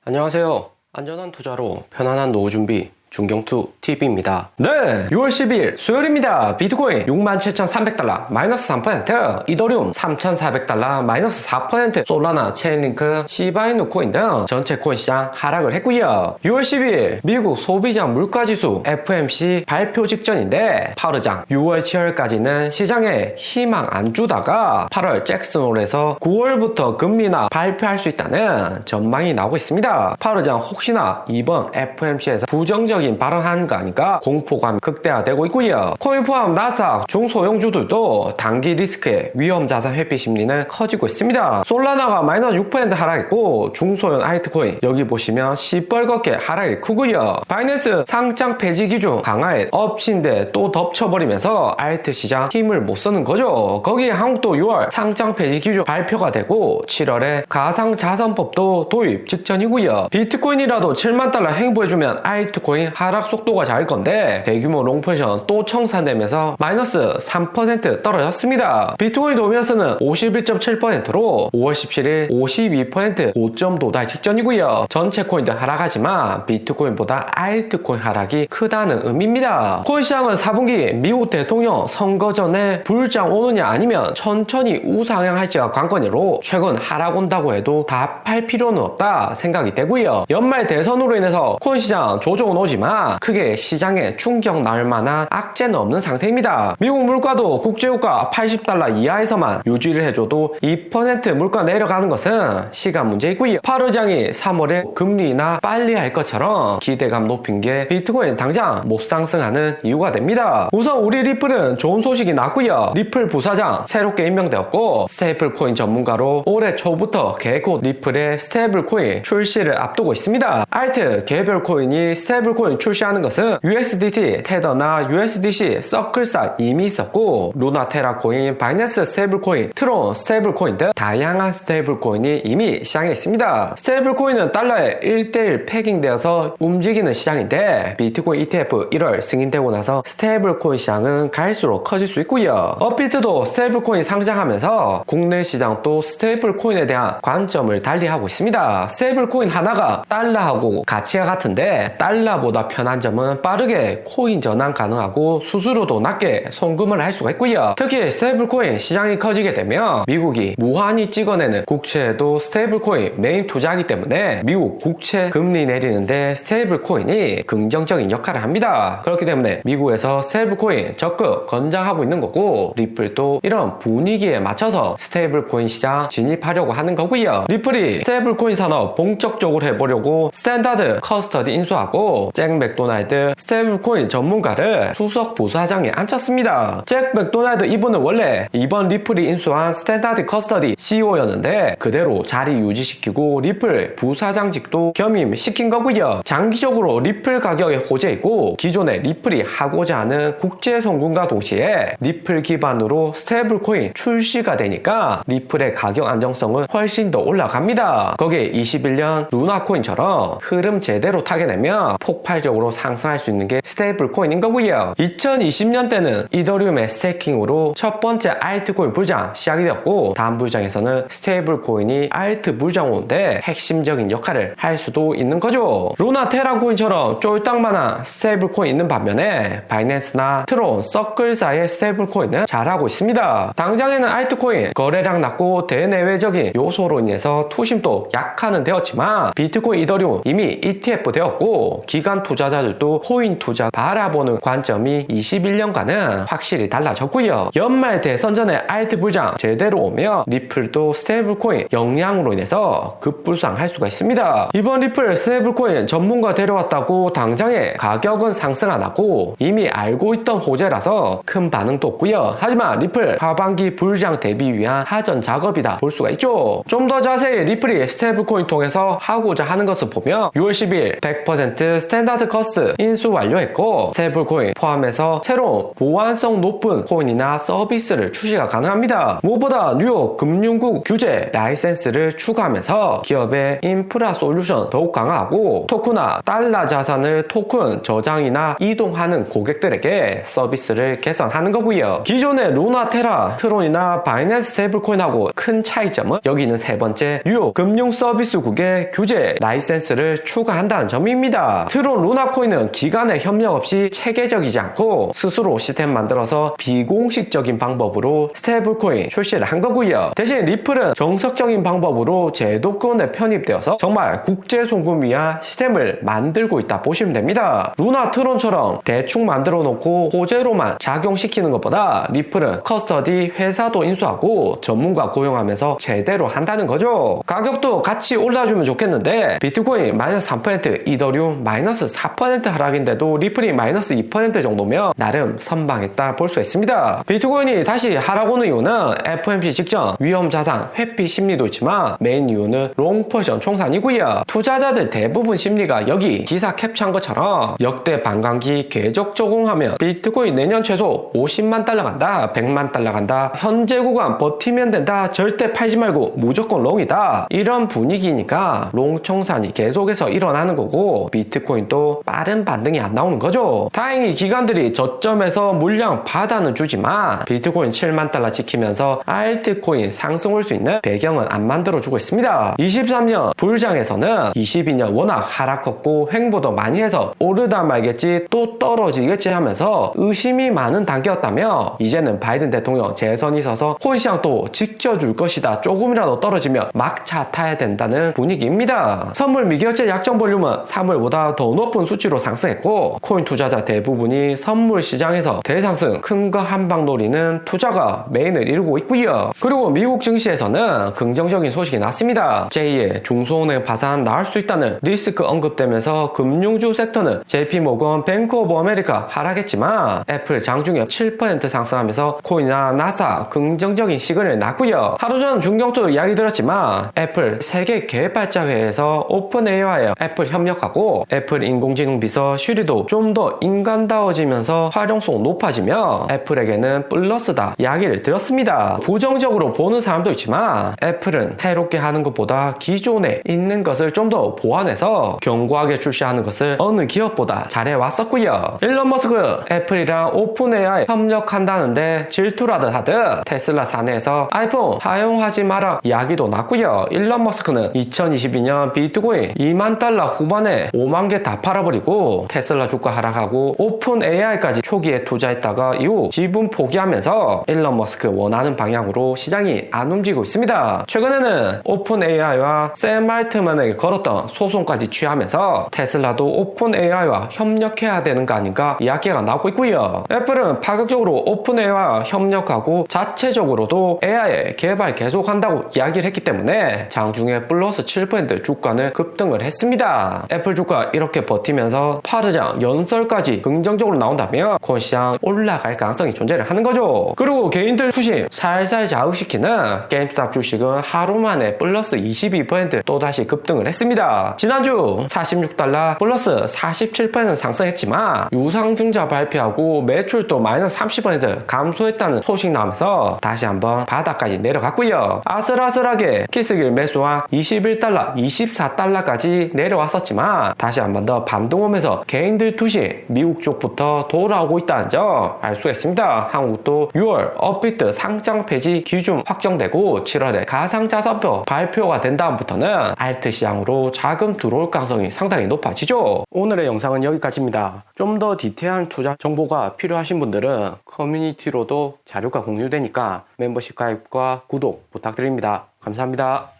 안녕하세요. 안전한 투자로 편안한 노후 준비 중경투TV입니다. 네, 6월 10일 수요일입니다. 비트코인 67,300달러 마이너스 3%, 이더리움 3,400달러 마이너스 4%, 솔라나, 체인링크, 시바이누 코인 등 전체 코인 시장 하락을 했고요. 6월 10일 미국 소비자 물가지수 FOMC 발표 직전인데 파르장 6월 7월까지는 시장에 희망 안 주다가 8월 잭슨홀에서 9월부터 금리나 발표할 수 있다는 전망이 나오고 있습니다. 파르장 혹시나 이번 FOMC에서 부정적 발언한 거 아니까 공포감 극대화되고 있고요. 코인 포함 나스닥 중소형주들도 단기 리스크의 위험 자산 회피 심리는 커지고 있습니다. 솔라나가 마이너스 6% 하락했고 중소형 알트코인 여기 보시면 시뻘겋게 하락이 크고요. 바이낸스 상장 폐지 기준 강화에 엎친데 또 덮쳐버리면서 알트 시장 힘을 못 쓰는 거죠. 거기에 한국도 6월 상장 폐지 기준 발표가 되고 7월에 가상자산법도 도입 직전이고요. 비트코인이라도 7만 달러 행보해주면 알트코인 하락 속도가 작을 건데 대규모 롱포지션 또 청산되면서 마이너스 3% 떨어졌습니다. 비트코인 도미너스는 51.7%로 5월 17일 52% 고점 도달 직전이고요. 전체 코인도 하락하지만 비트코인보다 알트코인 하락이 크다는 의미입니다. 코인 시장은 4분기 미국 대통령 선거 전에 불장 오느냐 아니면 천천히 우상향할지가 관건으로 최근 하락 온다고 해도 다 팔 필요는 없다 생각이 되고요. 연말 대선으로 인해서 코인 시장 조정은 오지만 크게 시장에 충격 나올 만한 악재는 없는 상태입니다. 미국 물가도 국제유가 80달러 이하에서만 유지를 해줘도 2% 물가 내려가는 것은 시간 문제이고요. 파르장이 3월에 금리 인하 빨리 할 것처럼 기대감 높인 게 비트코인 당장 못 상승하는 이유가 됩니다. 우선 우리 리플은 좋은 소식이 났고요. 리플 부사장 새롭게 임명되었고 스테이플 코인 전문가로 올해 초부터 개곧 리플의 스테이블 코인 출시를 앞두고 있습니다. 알트 개별 코인이 스테이블 코인 출시하는 것은 USDT, 테더나 USDC, 서클사 이미 있었고 루나 테라 코인, 바이낸스 스테이블 코인, 트론 스테이블 코인 등 다양한 스테이블 코인이 이미 시장에 있습니다. 스테이블 코인은 달러에 1대1 패깅되어서 움직이는 시장인데 비트코인 ETF 1월 승인되고 나서 스테이블 코인 시장은 갈수록 커질 수 있고요. 업비트도 스테이블 코인 상장하면서 국내 시장도 스테이블 코인에 대한 관점을 달리하고 있습니다. 스테이블 코인 하나가 달러하고 가치가 같은데 달러보다 편한 점은 빠르게 코인 전환 가능하고 수수료도 낮게 송금을 할 수가 있고요. 특히 스테이블 코인 시장이 커지게 되면 미국이 무한히 찍어내는 국채에도 스테이블 코인 메인 투자하기 때문에 미국 국채 금리 내리는데 스테이블 코인이 긍정적인 역할을 합니다. 그렇기 때문에 미국에서 스테이블 코인 적극 권장하고 있는 거고 리플도 이런 분위기에 맞춰서 스테이블 코인 시장 진입하려고 하는 거고요. 리플이 스테이블 코인 산업 본격적으로 해보려고 스탠다드 커스터디 인수하고 잭 맥도날드 스테이블 코인 전문가를 수석 부사장에 앉혔습니다. 잭 맥도날드 이분은 원래 이번 리플이 인수한 스탠다드 커스터디 CEO였는데 그대로 자리 유지시키고 리플 부사장직도 겸임시킨 거고요. 장기적으로 리플 가격에 호재이고 기존에 리플이 하고자 하는 국제 송금과 동시에 리플 기반으로 스테이블 코인 출시가 되니까 리플의 가격 안정성은 훨씬 더 올라갑니다. 거기에 21년 루나 코인처럼 흐름 제대로 타게 되면 폭발적으로 상승할 수 있는 게 스테이블 코인인 거고요. 2020년 때는 이더리움의 스테이킹으로 첫 번째 알트코인 불장 시작이 되었고 다음 불장에서는 스테이블 코인이 알트 불장호인데 핵심적인 역할을 할 수도 있는 거죠. 루나 테라 코인처럼 쫄딱만한 스테이블 코인 있는 반면에 바이낸스나 트론, 서클사의 스테이블 코인은 잘하고 있습니다. 당장에는 알트코인 거래량 낮고 대내외적인 요소로 인해서 투심도 약화는 되었지만 비트코인, 이더리움 이미 ETF 되었고 기관 투자자들도 코인 투자 바라보는 관점이 21년간은 확실히 달라졌고요. 연말 대선 전에 알트 불장 제대로 오면 리플도 스테이블 코인 영향으로 인해서 급불상할 수가 있습니다. 이번 리플 스테이블 코인 전문가 데려왔다고 당장에 가격은 상승 안 하고 이미 알고 있던 호재라서 큰 반응도 없고요. 하지만 리플 하반기 불장 대비 위한 하전 작업이다 볼 수가 있죠. 좀 더 자세히 리플이 스테이블 코인 통해서 하고자 하는 것을 보면 6월 10일 100% 스탠다드 스탠다드 커스트 인수 완료했고 스테이블코인 포함해서 새로운 보안성 높은 코인이나 서비스를 출시가 가능합니다. 무엇보다 뉴욕 금융국 규제 라이센스를 추가하면서 기업의 인프라 솔루션 더욱 강화하고 토크나 달러 자산을 토큰 저장이나 이동하는 고객들에게 서비스를 개선하는 거고요. 기존의 루나 테라, 트론이나 바이낸스 스테이블코인하고 큰 차이점은 여기 있는 세 번째 뉴욕 금융서비스국의 규제 라이센스를 추가한다는 점입니다. 트론 루나코인은 기관의 협력 없이 체계적이지 않고 스스로 시스템 만들어서 비공식적인 방법으로 스테이블코인 출시를 한 거고요. 대신 리플은 정석적인 방법으로 제도권에 편입되어서 정말 국제 송금 위한 시스템을 만들고 있다 보시면 됩니다. 루나 트론처럼 대충 만들어 놓고 호재로만 작용시키는 것보다 리플은 커스터디 회사도 인수하고 전문가 고용하면서 제대로 한다는 거죠. 가격도 같이 올라주면 좋겠는데 비트코인 마이너스 3%, 이더리움 마이너스 4% 하락인데도 리플이 마이너스 2% 정도면 나름 선방했다 볼 수 있습니다. 비트코인이 다시 하락 오는 이유는 FOMC 직전 위험 자산 회피 심리도 있지만 메인 이유는 롱 포지션 총산이고요. 투자자들 대부분 심리가 여기 기사 캡처한 것처럼 역대 반감기 계속 적용하면 비트코인 내년 최소 50만 달러 간다, 100만 달러 간다, 현재 구간 버티면 된다, 절대 팔지 말고 무조건 롱이다, 이런 분위기니까 롱 청산이 계속해서 일어나는 거고 비트코인도 빠른 반등이 안 나오는 거죠. 다행히 기관들이 저점에서 물량 받아는 주지만 비트코인 7만 달러 지키면서 알트코인 상승 올 수 있는 배경은 안 만들어주고 있습니다. 23년 불장에서는 22년 워낙 하락 컸고 횡보도 많이 해서 오르다 말겠지 또 떨어지겠지 하면서 의심이 많은 단계였다며 이제는 바이든 대통령 재선이 있어서 코인 시장 또 지켜줄 것이다, 조금이라도 떨어지면 막차 타야 된다는 분위기입니다. 선물 미결제 약정 볼륨은 3월보다 더 높은 수치로 상승했고 코인 투자자 대부분이 선물 시장에서 대상승 큰 거 한 방 노리는 투자가 메인을 이루고 있고요. 그리고 미국 증시에서는 긍정적인 소식이 났습니다. 제2의 중소은행 파산 나올 수 있다는 리스크 언급되면서 금융주 섹터는 JP모건, 뱅크 오브 아메리카 하락했지만 애플 장중에 7% 상승하면서 코인이나 나스닥 긍정적인 시그널이 났고요. 하루 전 중경도 이야기 들었지만 애플 세계 개발자회에서 오픈 AI와 애플 협력하고 애플 인공지능 비서 슈리도 좀 더 인간다워지면서 활용성 높아지며 애플에게는 플러스다 이야기를 들었습니다. 부정적으로 보는 사람도 있지만 애플은 새롭게 하는 것보다 기존에 있는 것을 좀 더 보완해서 견고하게 출시하는 것을 어느 기업보다 잘해왔었고요. 일론 머스크 애플이랑 오픈 AI 협력한다는데 질투라듯 하듯 테슬라 사내에서 아이폰 사용하지 마라 이야기도 났고요. 일론 머스크는 2022년 비트코인 2만 달러 후반에 5만 개 다 팔아버리고 테슬라 주가 하락하고 오픈 AI까지 초기에 투자했다가 이후 지분 포기하면서 일론 머스크 원하는 방향으로 시장이 안 움직이고 있습니다. 최근에는 오픈 AI와 샘 알트만에게 걸었던 소송까지 취하면서 테슬라도 오픈 AI와 협력해야 되는 거 아닌가 이야기가 나오고 있고요. 애플은 파격적으로 오픈 AI와 협력하고 자체적으로도 AI 개발 계속한다고 이야기를 했기 때문에 장중에 플러스 7% 주가는 급등을 했습니다. 애플 주가 이렇게 버티면서 파르장 연설까지 긍정적으로 나온다면 코인 시장 올라갈 가능성이 존재를 하는 거죠. 그리고 개인들 투심 살살 자극시키는 게임스탑 주식은 하루 만에 플러스 22% 또다시 급등을 했습니다. 지난주 46달러 플러스 47% 상승했지만 유상증자 발표하고 매출도 마이너스 30% 감소했다는 소식 나오면서 다시 한번 바닥까지 내려갔고요. 아슬아슬하게 키스길 매수한 21달러, 24달러까지 내려왔었지만 다시 한번 더 반등오면서 개인들 투시 미국 쪽부터 돌아오고 있다는 점 알 수가 있습니다. 한국도 6월 업비트 상장 폐지 기준 확정되고 7월에 가상자산표 발표가 된 다음부터는 알트 시장으로 자금 들어올 가능성이 상당히 높아지죠. 오늘의 영상은 여기까지입니다. 좀 더 디테일한 투자 정보가 필요하신 분들은 커뮤니티로도 자료가 공유되니까 멤버십 가입과 구독 부탁드립니다. 감사합니다.